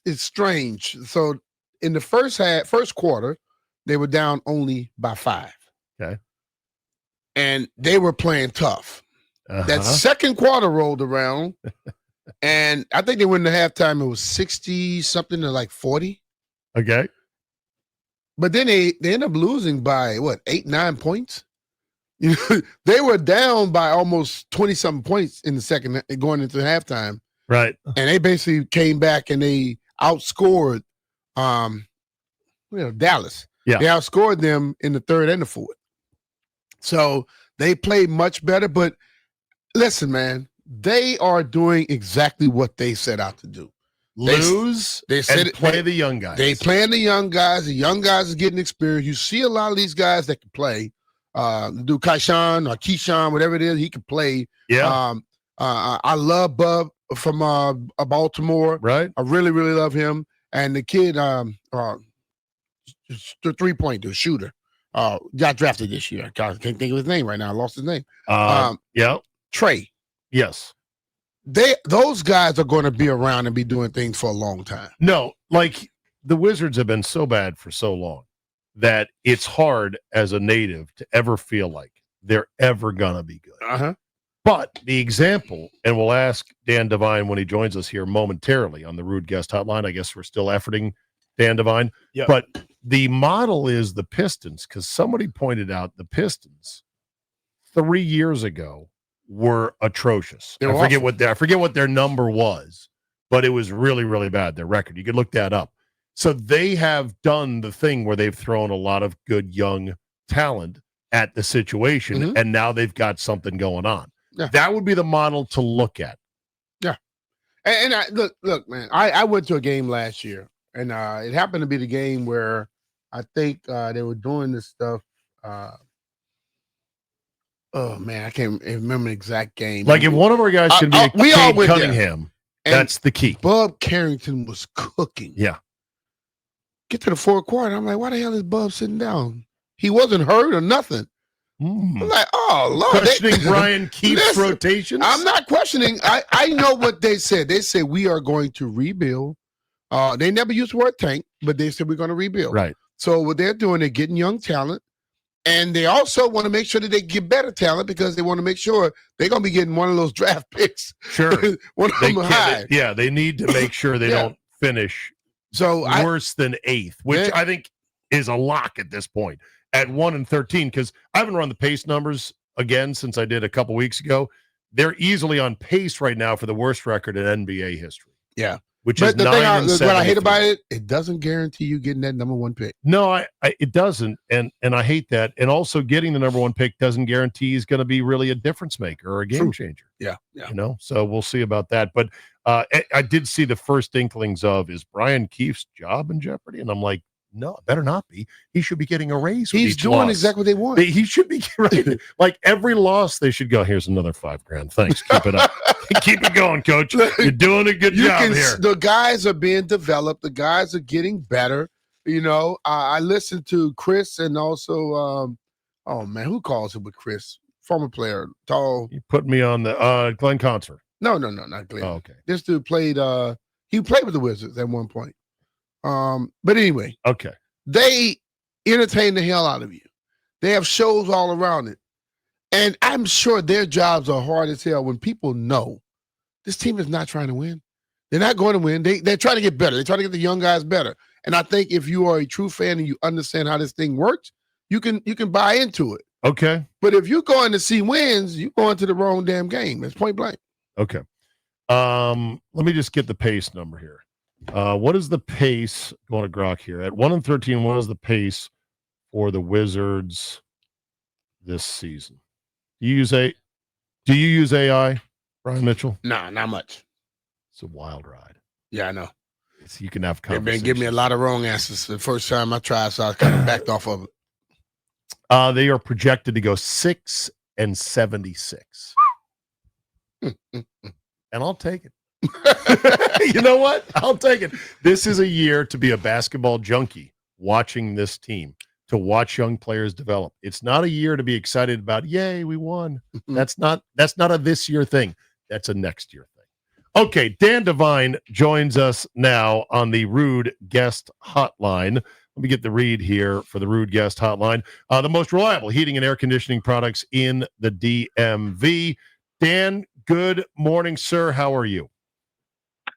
it's strange. So in the first quarter, they were down only by 5. Okay. And they were playing tough. That second quarter rolled around, and I think they went into halftime. It was 60-something to like 40. Okay. But then they ended up losing by, 8, 9 points? They were down by almost 20-something points in the second, going into halftime. Right. And they basically came back and they outscored Dallas. Yeah. They outscored them in the third and the fourth. So they played much better. But listen, man, they are doing exactly what they set out to do. Lose and play the young guys. They playing the young guys. The young guys are getting experience. You see a lot of these guys that can play. Do Keyshawn or Keyshawn, whatever it is, he can play. Yeah. I love Bub from Baltimore. Right. I really, really love him. And the kid, the 3-point shooter, got drafted this year. I can't think of his name right now. I lost his name. Yeah. Trey. Yes. Those guys are going to be around and be doing things for a long time. No, like the Wizards have been so bad for so long that it's hard as a native to ever feel like they're ever going to be good. But the example, and we'll ask Dan Devine when he joins us here momentarily on the Rude Guest Hotline. I guess we're still efforting Dan Devine. Yep. But the model is the Pistons, because somebody pointed out the Pistons 3 years ago were atrocious. I forget what their number was, but it was really, really bad, their record. You could look that up. So they have done the thing where they've thrown a lot of good young talent at the situation, and now they've got something going on. Yeah. That would be the model to look at. Yeah. And I, look, man, I went to a game last year, and it happened to be the game where I think they were doing this stuff. Oh, man, I can't remember the exact game. Like if one of our guys can be Cade Cunningham, that's the key. Bub Carrington was cooking. Yeah. Get to the fourth quarter. I'm like, why the hell is Bub sitting down? He wasn't hurt or nothing. I'm like, oh, Lord. Questioning Brian Keefe's rotations? I'm not questioning. I know what they said. They said, we are going to rebuild. They never used the word tank, but they said we're going to rebuild. Right. So what they're doing, they're getting young talent. And they also want to make sure that they get better talent because they want to make sure they're going to be getting one of those draft picks. Sure. One of them high. Yeah, they need to make sure they don't finish worse than 8th, which I think is a lock at this point at 1-13, because I haven't run the pace numbers again since I did a couple weeks ago. They're easily on pace right now for the worst record in NBA history. Yeah. Which is 9-7. What I hate about it, it doesn't guarantee you getting that number 1 pick. No, it doesn't, and I hate that. And also, getting the number 1 pick doesn't guarantee he's going to be really a difference maker or a game changer. Yeah. So we'll see about that. But I did see the first inklings of, is Brian Keefe's job in jeopardy? And I'm like, no, it better not be. He should be getting a raise. He's doing exactly what they want. He should be right. Like every loss, they should go, here's another $5,000. Thanks. Keep it up. Keep it going, coach. You're doing a good job here. The guys are being developed. The guys are getting better. I listened to Chris and also, who calls it with Chris? Former player, tall. You put me on the Glenn Concert. No, not Glenn. Oh, okay. This dude played. He played with the Wizards at one point. But anyway, okay. They entertain the hell out of you. They have shows all around it. And I'm sure their jobs are hard as hell when people know this team is not trying to win. They're not going to win. They're trying to get better. They're trying to get the young guys better. And I think if you are a true fan and you understand how this thing works, you can buy into it. Okay. But if you're going to see wins, you're going to the wrong damn game. It's point blank. Okay. Let me just get the pace number here. What is the pace, going to Grok here, at 1-13, what is the pace for the Wizards this season? Do you use AI, Brian Mitchell? Nah, not much. It's a wild ride. Yeah, I know. You can have conversations. They've been giving me a lot of wrong answers the first time I tried, so I kind of backed off of it. They are projected to go 6-76. And I'll take it. You know what? I'll take it. This is a year to be a basketball junkie watching this team, to watch young players develop. It's not a year to be excited about, yay, we won. That's not a this year thing. That's a next year thing. Okay, Dan Devine joins us now on the Rude Guest Hotline. Let me get the read here for the Rude Guest Hotline. The most reliable heating and air conditioning products in the DMV. Dan, good morning, sir. How are you?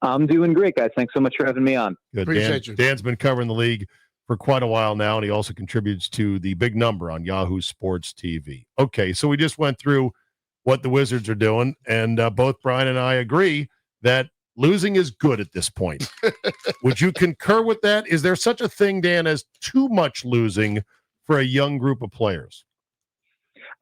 I'm doing great, guys. Thanks so much for having me on. Good. Appreciate you. Dan's been covering the league for quite a while now, and he also contributes to the Big Number on Yahoo Sports TV. Okay, so we just went through what the Wizards are doing, and both Brian and I agree that losing is good at this point. Would you concur with that? Is there such a thing, Dan, as too much losing for a young group of players?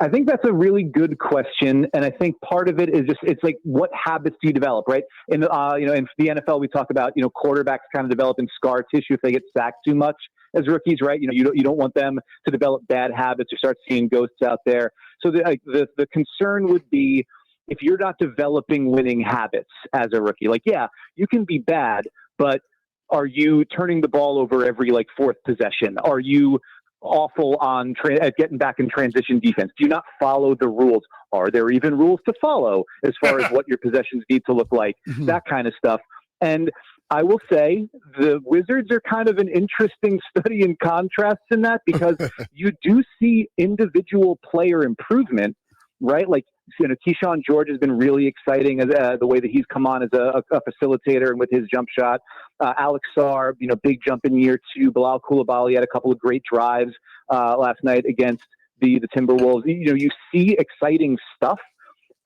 I think that's a really good question, and I think part of it is just—it's like what habits do you develop, right? In the in the NFL, we talk about quarterbacks kind of developing scar tissue if they get sacked too much as rookies, right? You don't want them to develop bad habits or start seeing ghosts out there. So the concern would be if you're not developing winning habits as a rookie. Like, yeah, you can be bad, but are you turning the ball over every fourth possession? Are you awful on at getting back in transition defense? Do you not follow the rules? Are there even rules to follow as far as what your possessions need to look like? Mm-hmm. That kind of stuff. And I will say the Wizards are kind of an interesting study in contrast in that, because you do see individual player improvement, right? Like, Keyshawn George has been really exciting as the way that he's come on as a facilitator and with his jump shot. Alex Sarr, big jump in year 2. Bilal Coulibaly had a couple of great drives last night against the Timberwolves. You see exciting stuff.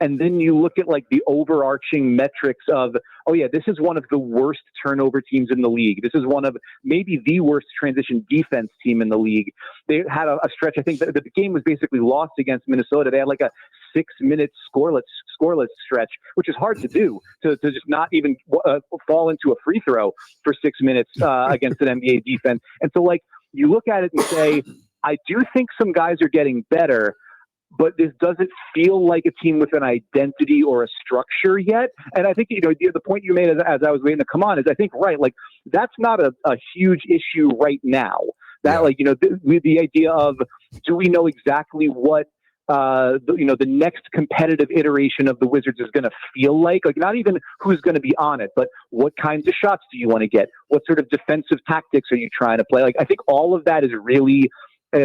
And then you look at the overarching metrics of, oh yeah, this is one of the worst turnover teams in the league. This is one of maybe the worst transition defense team in the league. They had a stretch. I think that the game was basically lost against Minnesota. They had a 6-minute scoreless stretch, which is hard to do, to just not even fall into a free throw for 6 minutes against an NBA defense. And so you look at it and say, I do think some guys are getting better, but this doesn't feel like a team with an identity or a structure yet. And I think, the point you made as I was waiting to come on is, I think, right, that's not a huge issue right now. That, the idea of, do we know exactly what, the next competitive iteration of the Wizards is going to feel like? Not even who's going to be on it, but what kinds of shots do you want to get? What sort of defensive tactics are you trying to play? I think all of that is really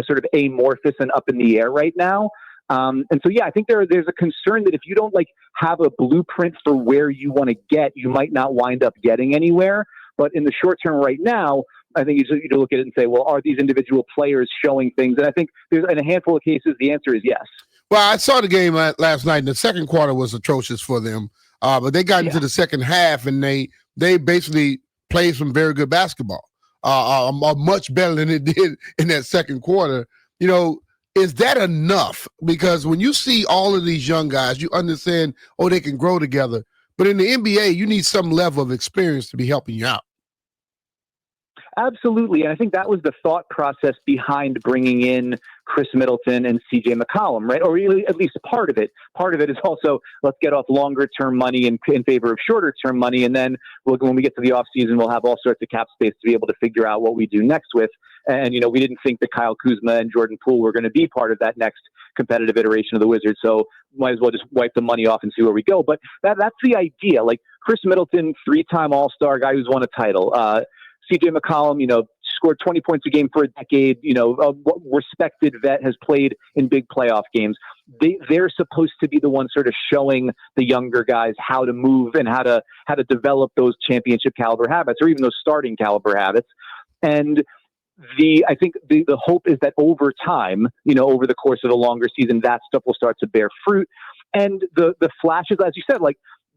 sort of amorphous and up in the air right now. And so, yeah, I think there's a concern that if you don't have a blueprint for where you want to get, you might not wind up getting anywhere. But in the short term right now, I think you look at it and say, well, are these individual players showing things? And I think in a handful of cases, the answer is yes. Well, I saw the game last night, and the second quarter was atrocious for them. But they got into the second half, and they basically played some very good basketball, much better than it did in that second quarter. Is that enough? Because when you see all of these young guys, you understand, they can grow together. But in the NBA, you need some level of experience to be helping you out. Absolutely. And I think that was the thought process behind bringing in Chris Middleton and CJ McCollum, right? Or really, at least part of it. Part of it is also, let's get off longer term money in favor of shorter term money. And then when we get to the offseason, we'll have all sorts of cap space to be able to figure out what we do next with. And, we didn't think that Kyle Kuzma and Jordan Poole were going to be part of that next competitive iteration of the Wizards. So might as well just wipe the money off and see where we go. But that's the idea. Chris Middleton, 3-time All-Star, guy who's won a title. CJ McCollum, scored 20 points a game for a decade, a respected vet, has played in big playoff games. They're supposed to be the ones sort of showing the younger guys how to move and how to develop those championship caliber habits, or even those starting caliber habits. And I think the hope is that over time, over the course of a longer season, that stuff will start to bear fruit. And the flashes, as you said,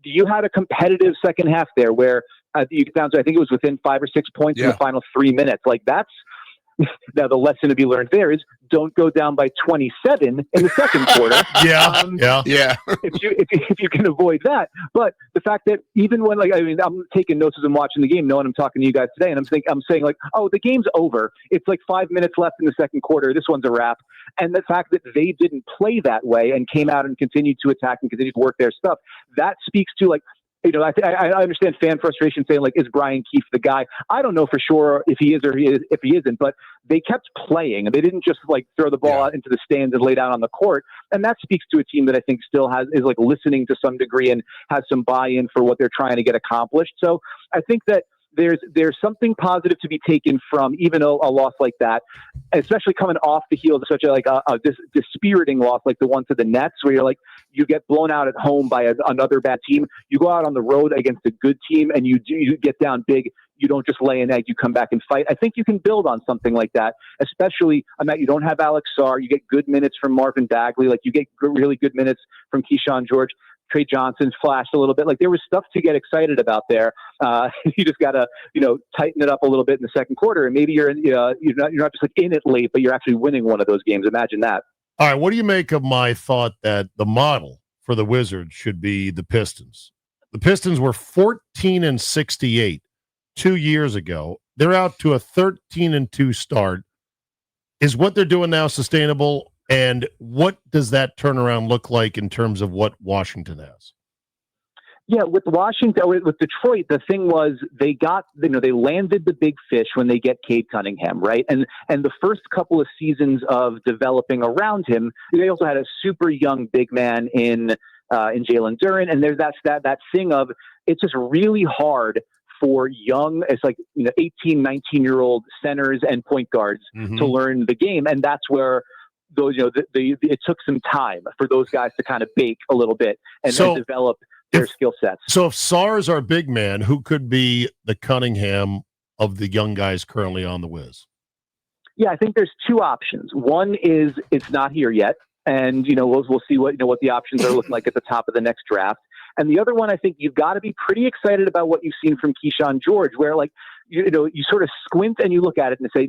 you had a competitive second half there where you get down to, I think it was within 5 or 6 points in the final 3 minutes. That's now the lesson to be learned there is don't go down by 27 in the second quarter. Yeah. If you can avoid that, but the fact that even when I'm taking notes as I'm watching the game, knowing I'm talking to you guys today, and I'm saying the game's over. It's 5 minutes left in the second quarter. This one's a wrap. And the fact that they didn't play that way and came out and continued to attack and continued to work their stuff, that speaks to I understand fan frustration saying, like, is Brian Keefe the guy? I don't know for sure if he is or if he isn't, but they kept playing. They didn't just like throw the ball out into the stands and lay down on the court. And that speaks to a team that I think still is like listening to some degree and has some buy-in for what they're trying to get accomplished. So I think that there's something positive to be taken from even a loss like that, especially coming off the heels of such a dispiriting loss like the one to the Nets, where you're like, you get blown out at home by another bad team. You go out on the road against a good team and you get down big. You don't just lay an egg, you come back and fight. I think you can build on something like that, especially you don't have Alex Sarr. You get good minutes from Marvin Bagley. Like, you get really good minutes from Keyshawn George. Trey Johnson flashed a little bit. Like, there was stuff to get excited about there. You just got to, tighten it up a little bit in the second quarter. And maybe you're not just like in it late, but you're actually winning one of those games. Imagine that. All right. What do you make of my thought that the model for the Wizards should be the Pistons? The Pistons were 14-68 2 years ago. They're out to a 13-2 start. Is what they're doing now sustainable? And what does that turnaround look like in terms of what Washington has? Yeah, with Detroit, the thing was they got, they landed the big fish when they get Cade Cunningham, right? And the first couple of seasons of developing around him, they also had a super young big man in Jalen Duren. And there's that thing of, it's just really hard for young, it's like 18, 19-year-old centers and point guards to learn the game, and that's where those it took some time for those guys to kind of bake a little bit and develop their skill sets. So if Sarr's our big man, who could be the Cunningham of the young guys currently on the Wiz? Yeah, I think there's two options. One is it's not here yet, and we'll see what the options are looking like at the top of the next draft. And the other one, I think you've got to be pretty excited about what you've seen from Keyshawn George, where you sort of squint and you look at it and say,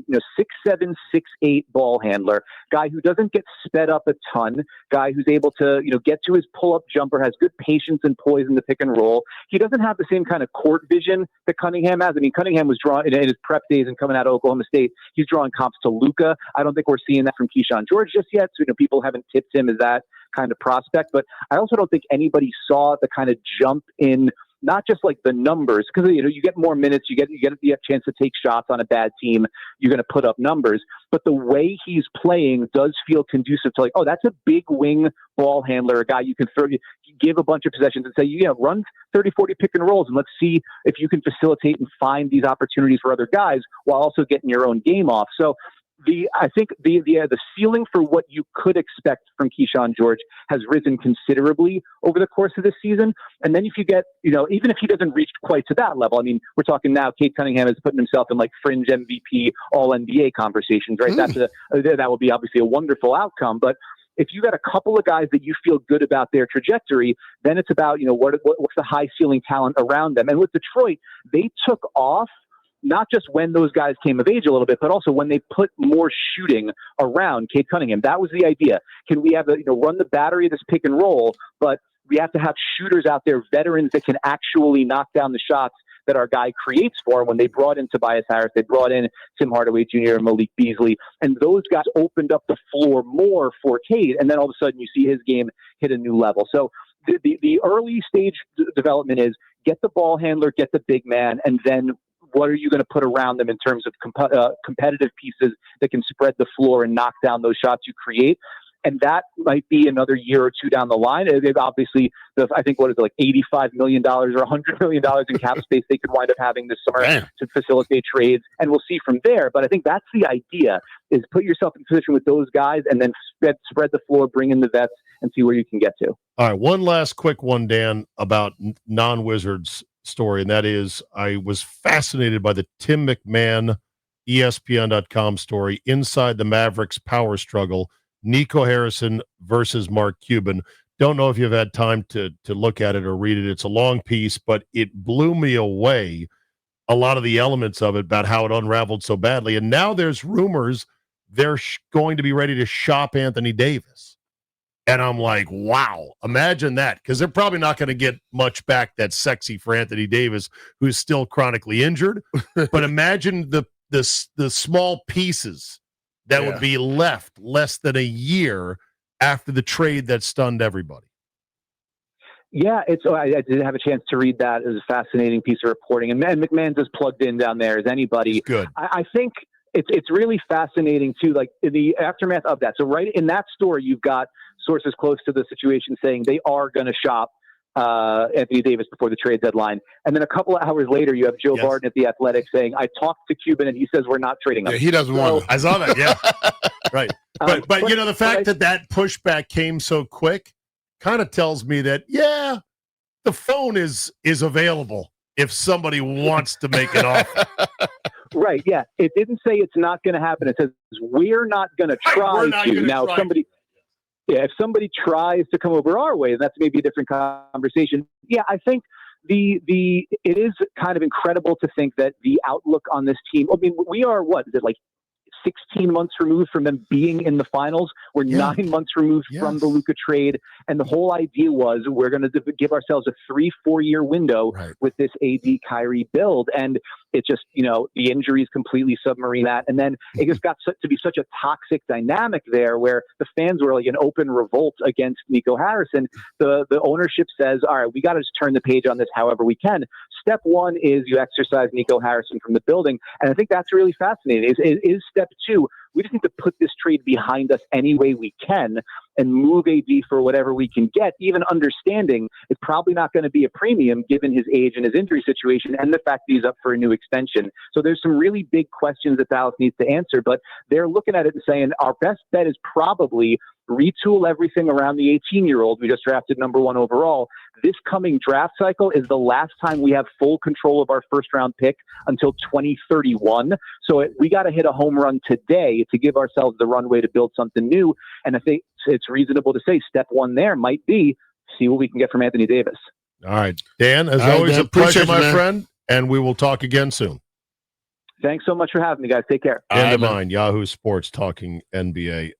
6'7", 6'8" ball handler, guy who doesn't get sped up a ton, guy who's able to, get to his pull-up jumper, has good patience and poise in the pick and roll. He doesn't have the same kind of court vision that Cunningham has. I mean, Cunningham was drawn in his prep days and coming out of Oklahoma State. He's drawing comps to Luka. I don't think we're seeing that from Keyshawn George just yet. So, people haven't tipped him as that kind of prospect, but I also don't think anybody saw the kind of jump in, not just like the numbers, because you get more minutes, you get the chance to take shots on a bad team, you're going to put up numbers, but the way he's playing does feel conducive to that's a big wing ball handler, a guy you can give a bunch of possessions and say, run 30, 40 pick and rolls, and let's see if you can facilitate and find these opportunities for other guys while also getting your own game off. So I think the ceiling for what you could expect from Keyshawn George has risen considerably over the course of this season. And then if you get, even if he doesn't reach quite to that level, I mean, we're talking now, Cade Cunningham is putting himself in like fringe MVP, all NBA conversations, right? That would be obviously a wonderful outcome. But if you got a couple of guys that you feel good about their trajectory, then it's about, what's the high ceiling talent around them. And with Detroit, they took off not just when those guys came of age a little bit, but also when they put more shooting around Cade Cunningham. That was the idea. Can we have run the battery of this pick and roll, but we have to have shooters out there, veterans that can actually knock down the shots that our guy creates for him. When they brought in Tobias Harris, they brought in Tim Hardaway Jr. and Malik Beasley, and those guys opened up the floor more for Cade, and then all of a sudden you see his game hit a new level. So the early stage development is get the ball handler, get the big man, and then what are you going to put around them in terms of competitive pieces that can spread the floor and knock down those shots you create? And that might be another year or two down the line. They've obviously, I think, like $85 million or $100 million in cap space they could wind up having this summer to facilitate trades. And we'll see from there. But I think that's the idea, is put yourself in position with those guys and then spread the floor, bring in the vets, and see where you can get to. All right, one last quick one, Dan, about non-Wizards story, and that is I was fascinated by the Tim McMahon ESPN.com story, Inside the Mavericks Power Struggle, Nico Harrison versus Mark Cuban. Don't know if you've had time to look at it or read it. It's a long piece, but it blew me away, a lot of the elements of it, about how it unraveled so badly. And now there's rumors they're going to be ready to shop Anthony Davis. And I'm like, wow, imagine that, because they're probably not going to get much back that's sexy for Anthony Davis, who's still chronically injured. But imagine the small pieces that would be left less than a year after the trade that stunned everybody. Yeah, I did have a chance to read that. It was a fascinating piece of reporting, and McMahon's as plugged in down there as anybody. He's good. I think it's really fascinating too, like the aftermath of that. So right in that story, you've got sources close to the situation saying they are going to shop Anthony Davis before the trade deadline, and then a couple of hours later, you have Joe Barton at the Athletic saying, "I talked to Cuban, and he says we're not trading him." Yeah, he doesn't want to. I saw that. Yeah, right. But the fact that pushback came so quick kind of tells me that the phone is available if somebody wants to make an offer. Right. Yeah. It didn't say it's not going to happen. It says we're not going to try to. Now, if somebody tries to come over our way, then that's maybe a different conversation. Yeah, I think it is kind of incredible to think that the outlook on this team. I mean, we are like 16 months removed from them being in the finals. We're 9 months removed from the Luka trade. And the whole idea was we're going to give ourselves a 3-4 year window with this AD Kyrie build. And it just, the injuries completely submarine that. And then it just got to be such a toxic dynamic there where the fans were like an open revolt against Nico Harrison. The ownership says, all right, we got to just turn the page on this however we can. Step one is you exercise Nico Harrison from the building. And I think that's really fascinating. Is step two, we just need to put this trade behind us any way we can and move AD for whatever we can get, even understanding it's probably not going to be a premium given his age and his injury situation and the fact that he's up for a new extension. So there's some really big questions that Dallas needs to answer, but they're looking at it and saying our best bet is probably retool everything around the 18-year-old we just drafted number 1 overall. This coming draft cycle is the last time we have full control of our first-round pick until 2031. So we got to hit a home run today to give ourselves the runway to build something new. And I think it's reasonable to say step one there might be see what we can get from Anthony Davis. All right. Dan, as always, Dan, a pleasure, my friend, and we will talk again soon. Thanks so much for having me, guys. Take care. Dan Devine, Yahoo Sports, talking NBA.